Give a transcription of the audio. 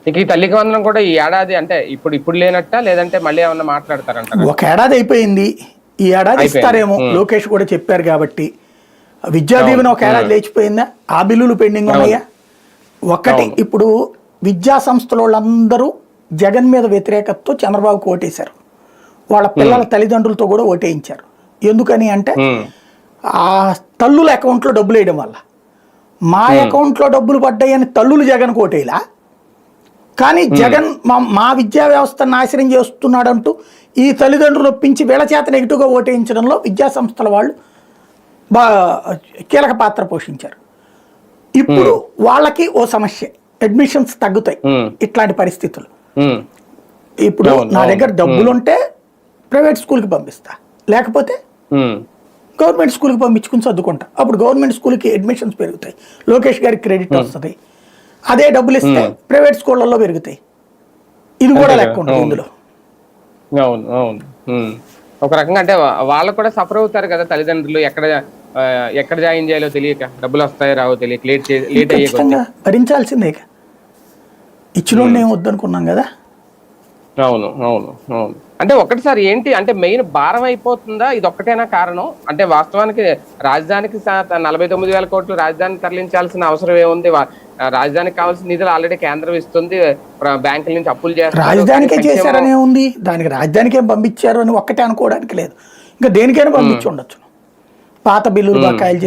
ఇక ఈ తల్లికి వందనం కూడా ఈ ఏడాది అంటే ఇప్పుడు లేనట్ట, లేదంటే మళ్ళీ ఏమన్నా మాట్లాడతారంటారా? ఒక ఏడాది అయిపోయింది, ఈ ఏడాది ఇస్తారేమో. లోకేష్ కూడా చెప్పారు కాబట్టి. విద్యా దీవెన ఒక ఏడాది లేచిపోయిందా? ఆ బిల్లులు పెండింగ్ ఉన్నాయా? ఒకటి, ఇప్పుడు విద్యా సంస్థల వాళ్ళందరూ జగన్ మీద వ్యతిరేకతతో చంద్రబాబుకు ఓటేశారు. వాళ్ళ పిల్లల తల్లిదండ్రులతో కూడా ఓటేయించారు. ఎందుకని అంటే ఆ తల్లుల అకౌంట్లో డబ్బులు వేయడం వల్ల. మా అకౌంట్లో డబ్బులు పడ్డాయని తల్లులు జగన్కు ఓటేలా, కానీ జగన్ మా విద్యా వ్యవస్థను నాశనం చేస్తున్నాడంటూ ఈ తల్లిదండ్రులు ఒప్పించి వీళ్ళ చేత నెగిటివ్గా ఓటేయించడంలో విద్యా సంస్థల వాళ్ళు కీలక పాత్ర పోషించారు. ఇప్పుడు వాళ్ళకి ఓ సమస్య, అడ్మిషన్స్ తగ్గుతాయి ఇట్లాంటి పరిస్థితులు. ఇప్పుడు నా దగ్గర డబ్బులుంటే ప్రైవేట్ స్కూల్కి పంపిస్తా, లేకపోతే గవర్నమెంట్ స్కూల్కి పంపించుకుని చదువుకుంటా. అప్పుడు గవర్నమెంట్ స్కూల్కి అడ్మిషన్స్ పెరుగుతాయి, లోకేష్ గారికి క్రెడిట్ వస్తుంది. అదే డబ్బులు ఇస్తే ప్రైవేట్ స్కూళ్ళల్లో పెరుగుతాయి. ఇది కూడా లెక్క ఉంటుంది ఇందులో. అవును అవును. ఒక రకంగా అంటే వాళ్ళు కూడా సఫర్ అవుతారు కదా తల్లిదండ్రులు, ఎక్కడ జాయిన్ చేయాలో తెలియక, డబ్బులు వస్తాయో రావో తెలియక లేట్ అయ్యే భరించాల్సిందే. ఇచ్చిలో ఏం వద్దనుకున్నాం కదా. అవును అవును అవును. అంటే ఒకటిసారి ఏంటి అంటే మెయిన్ భారం అయిపోతుందా, ఇది ఒక్కటేనా కారణం? అంటే వాస్తవానికి రాజధానికి 49,000 కోట్లు రాజధానికి తరలించాల్సిన అవసరం ఏముంది? రాజధానికి కావాల్సిన నిధులు ఆల్రెడీ కేంద్రం ఇస్తుంది, బ్యాంకుల నుంచి అప్పులు చేస్తారు. రాజధానికే చేశారనే ఉంది, దానికి రాజధానికే పంపించారు అని ఒక్కటే అనుకోవడానికి లేదు. ఇంకా దేనికైనా పంపించి ఉండొచ్చు. పాత బిల్లులు బకాయిలు